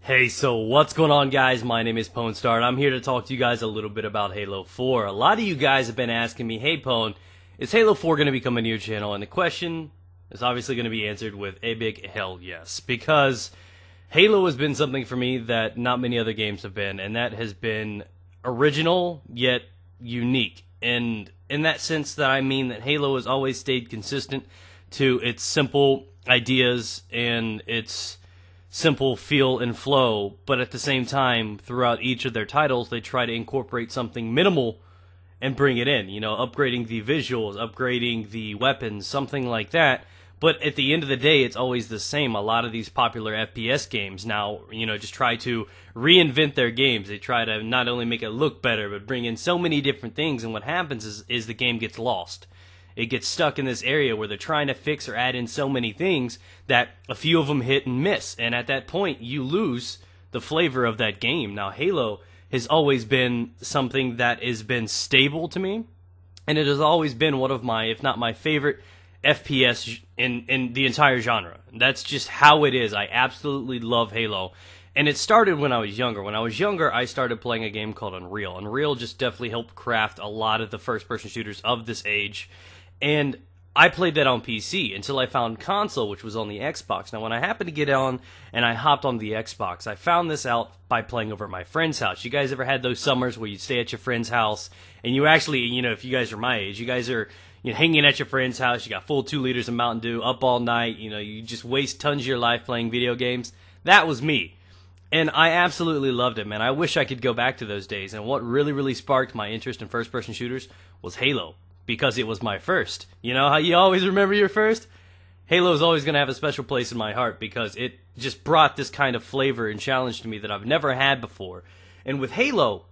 Hey, so what's going on, guys? My name is PwnStar, and I'm here to talk to you guys a little bit about Halo 4. A lot of you guys have been asking me, hey Pwn, is Halo 4 going to be coming to your channel? And the question is obviously going to be answered with a big hell yes, because Halo has been something for me that not many other games have been, and that has been original yet unique. And in that sense that I mean that Halo has always stayed consistent to its simple ideas and its simple feel and flow, but at the same time, throughout each of their titles, they try to incorporate something minimal and bring it in, you know, upgrading the visuals, upgrading the weapons, something like that. But at the end of the day, it's always the same. A lot of these popular FPS games now, you know, just try to reinvent their games. They try to not only make it look better, but bring in so many different things, and what happens is the game gets lost. It gets stuck in this area where they're trying to fix or add in so many things that a few of them hit and miss. And at that point, you lose the flavor of that game. Now, Halo has always been something that has been stable to me. And it has always been one of my, if not my favorite, FPS in the entire genre. That's just how it is. I absolutely love Halo. And it started when I was younger. When I was younger, I started playing a game called Unreal. Unreal just definitely helped craft a lot of the first-person shooters of this age. And I played that on PC until I found console, which was on the Xbox. Now, when I happened to get on and I hopped on the Xbox, I found this out by playing over at my friend's house. You guys ever had those summers where you'd stay at your friend's house and you actually, you know, if you guys are my age, you guys are, you know, hanging at your friend's house, you got full 2 liters of Mountain Dew, up all night, you know, you just waste tons of your life playing video games? That was me. And I absolutely loved it, man. I wish I could go back to those days. And what really sparked my interest in first-person shooters was Halo. Because it was my first. You know how you always remember your first? Halo is always going to have a special place in my heart because it just brought this kind of flavor and challenge to me that I've never had before. And with Halo,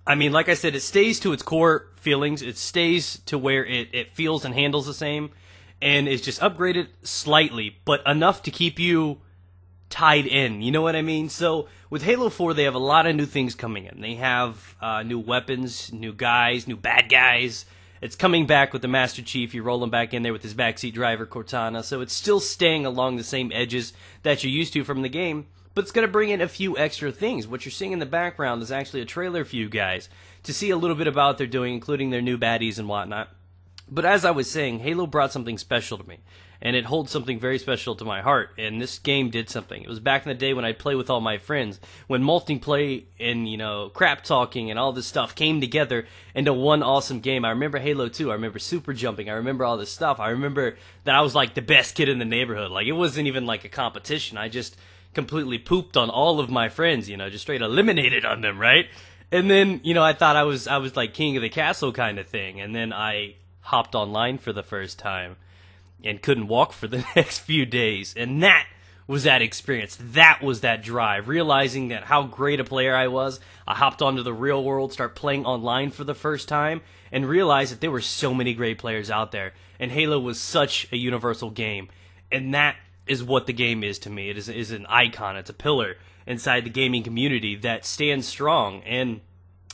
I mean, like I said, it stays to its core feelings. It stays to where it feels and handles the same. And it's just upgraded slightly, but enough to keep you tied in. You know what I mean? So with Halo 4, they have a lot of new things coming in. They have new weapons, new guys, new bad guys. It's coming back with the Master Chief. You're rolling back in there with his backseat driver, Cortana. So it's still staying along the same edges that you're used to from the game, but it's going to bring in a few extra things. What you're seeing in the background is actually a trailer for you guys to see a little bit about what they're doing, including their new baddies and whatnot. But as I was saying, Halo brought something special to me, and it holds something very special to my heart, and this game did something. It was back in the day when I'd play with all my friends, when multiplayer and, you know, crap talking and all this stuff came together into one awesome game. I remember Halo 2, I remember super jumping, I remember all this stuff. I remember that I was like the best kid in the neighborhood. Like, it wasn't even like a competition. I just completely pooped on all of my friends, you know, just straight eliminated on them, right? And then, you know, I thought I was like king of the castle kind of thing, and then I hopped online for the first time and couldn't walk for the next few days. And that was that experience. That was that drive. Realizing that how great a player I was, I hopped onto the real world, start playing online for the first time, and realized that there were so many great players out there. And Halo was such a universal game. And that is what the game is to me. It is an icon. It's a pillar inside the gaming community that stands strong. And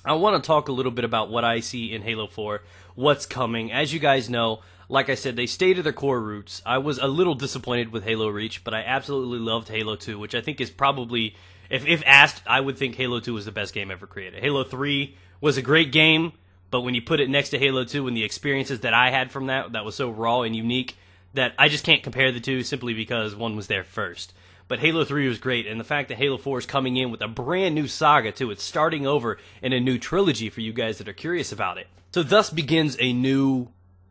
I want to talk a little bit about what I see in Halo 4, what's coming. As you guys know, like I said, they stay to their core roots. I was a little disappointed with Halo Reach, but I absolutely loved Halo 2, which I think is probably, if asked, I would think Halo 2 was the best game ever created. Halo 3 was a great game, but when you put it next to Halo 2 and the experiences that I had from that was so raw and unique that I just can't compare the two simply because one was there first. But Halo 3 was great, and the fact that Halo 4 is coming in with a brand new saga, too. It's starting over in a new trilogy for you guys that are curious about it. So thus begins a new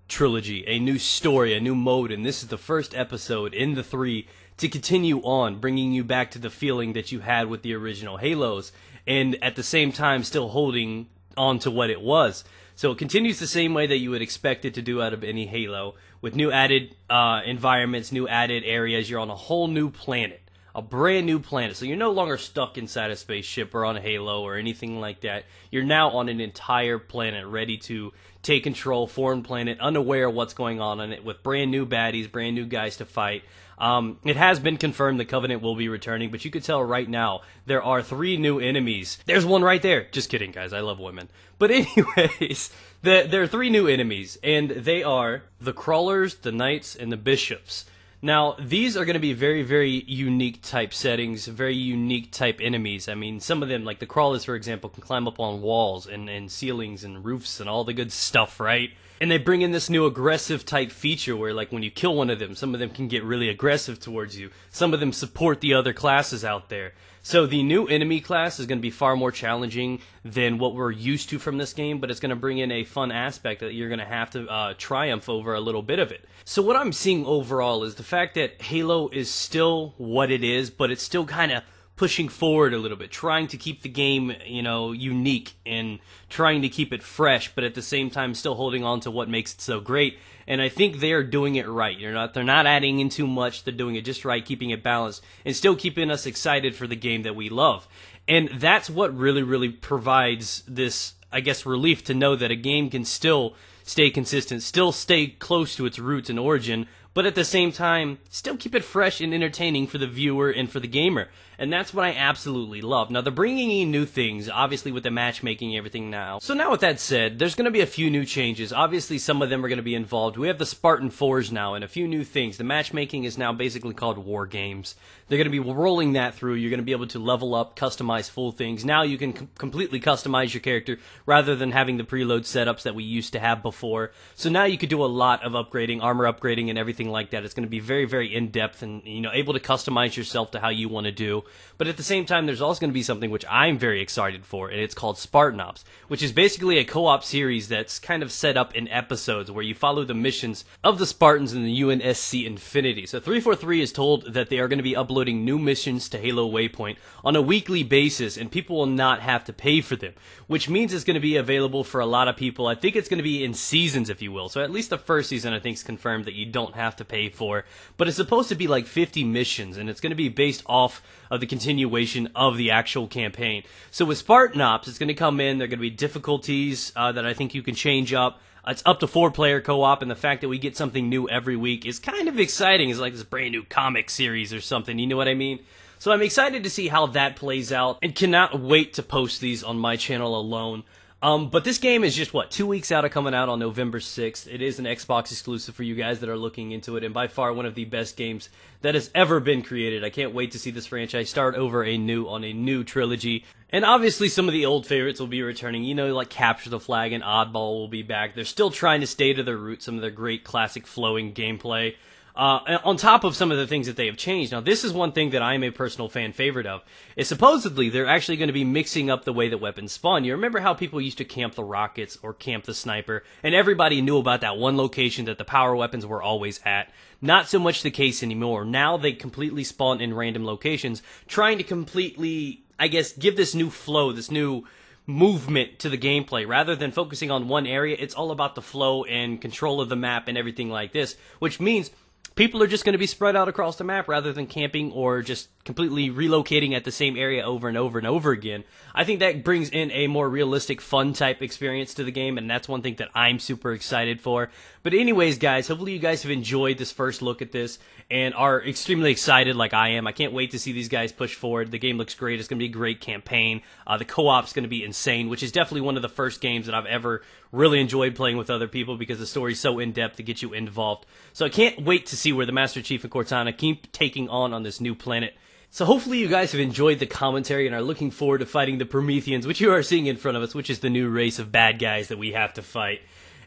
trilogy, a new story, a new mode, and this is the first episode in the 3 to continue on, bringing you back to the feeling that you had with the original Halos, and at the same time still holding on to what it was. So it continues the same way that you would expect it to do out of any Halo, with new added environments, new added areas. You're on a whole new planet. A brand new planet. So you're no longer stuck inside a spaceship or on a Halo or anything like that. You're now on an entire planet ready to take control, foreign planet, unaware of what's going on it, with brand new baddies, brand new guys to fight. It has been confirmed the Covenant will be returning, but you could tell right now there are 3 new enemies. There's one right there. Just kidding, guys. I love women. But anyways, there are 3 new enemies, and they are the Crawlers, the Knights, and the Bishops. Now, these are going to be very, very unique type settings, very unique type enemies. I mean, some of them, like the crawlers, for example, can climb up on walls and ceilings and roofs and all the good stuff, right? And they bring in this new aggressive type feature where, like, when you kill one of them, some of them can get really aggressive towards you. Some of them support the other classes out there. So the new enemy class is going to be far more challenging than what we're used to from this game, but it's going to bring in a fun aspect that you're going to have to triumph over a little bit of it. So what I'm seeing overall is the fact that Halo is still what it is, but it's still kind of pushing forward a little bit, trying to keep the game, you know, unique and trying to keep it fresh, but at the same time still holding on to what makes it so great. And I think they are doing it right. They're not adding in too much. They're doing it just right, keeping it balanced, and still keeping us excited for the game that we love. And that's what really, really provides this, I guess, relief to know that a game can still stay consistent, still stay close to its roots and origin, but at the same time, still keep it fresh and entertaining for the viewer and for the gamer. And that's what I absolutely love. Now, they're bringing in new things, obviously with the matchmaking and everything now. So now with that said, there's going to be a few new changes. Obviously, some of them are going to be involved. We have the Spartan Forge now and a few new things. The matchmaking is now basically called War Games. They're going to be rolling that through. You're going to be able to level up, customize full things. Now you can completely customize your character rather than having the preload setups that we used to have before. So now you could do a lot of upgrading, armor upgrading, and everything like that. It's going to be very, very in-depth and, you know, able to customize yourself to how you want to do. But at the same time, there's also going to be something which I'm very excited for, and it's called Spartan Ops, which is basically a co-op series that's kind of set up in episodes where you follow the missions of the Spartans in the UNSC Infinity. So 343 is told that they are going to be uploading new missions to Halo Waypoint on a weekly basis, and people will not have to pay for them, which means it's going to be available for a lot of people. I think it's going to be in seasons, if you will. So at least the first season, I think, is confirmed that you don't have to pay for, but it's supposed to be like 50 missions, and it's going to be based off of the continuation of the actual campaign. So with Spartan Ops, it's going to come in, there are going to be difficulties that I think you can change up. It's up to 4-player co-op, and the fact that we get something new every week is kind of exciting. It's like this brand new comic series or something, you know what I mean? So I'm excited to see how that plays out, and cannot wait to post these on my channel alone. But this game is just, 2 weeks out of coming out on November 6th. It is an Xbox exclusive for you guys that are looking into it, and by far one of the best games that has ever been created. I can't wait to see this franchise start over on a new trilogy. And obviously some of the old favorites will be returning, you know, like Capture the Flag and Oddball will be back. They're still trying to stay to their roots, some of their great classic flowing gameplay. On top of some of the things that they have changed. Now, this is one thing that I am a personal fan favorite of, is supposedly they're actually going to be mixing up the way that weapons spawn. You remember how people used to camp the rockets or camp the sniper, and everybody knew about that one location that the power weapons were always at? Not so much the case anymore. Now they completely spawn in random locations, trying to completely, I guess, give this new flow, this new movement to the gameplay. Rather than focusing on one area, it's all about the flow and control of the map and everything like this, which means people are just going to be spread out across the map rather than camping or just completely relocating at the same area over and over and over again. I think that brings in a more realistic, fun type experience to the game, and that's one thing that I'm super excited for. But anyways, guys, hopefully you guys have enjoyed this first look at this and are extremely excited like I am. I can't wait to see these guys push forward. The game looks great. It's going to be a great campaign. The co-op is going to be insane, which is definitely one of the first games that I've ever really enjoyed playing with other people because the story's so in-depth to get you involved. So I can't wait to see where the Master Chief and Cortana keep taking on this new planet. So hopefully you guys have enjoyed the commentary and are looking forward to fighting the Prometheans, which you are seeing in front of us, which is the new race of bad guys that we have to fight.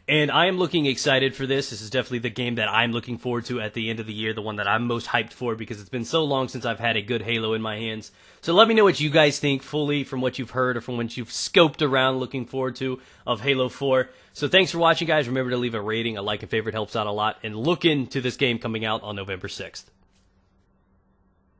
And I am looking excited for this. This is definitely the game that I'm looking forward to at the end of the year, the one that I'm most hyped for because it's been so long since I've had a good Halo in my hands. So let me know what you guys think fully from what you've heard or from what you've scoped around looking forward to of Halo 4. So thanks for watching, guys. Remember to leave a rating, a like, and favorite helps out a lot. And look into this game coming out on November 6th.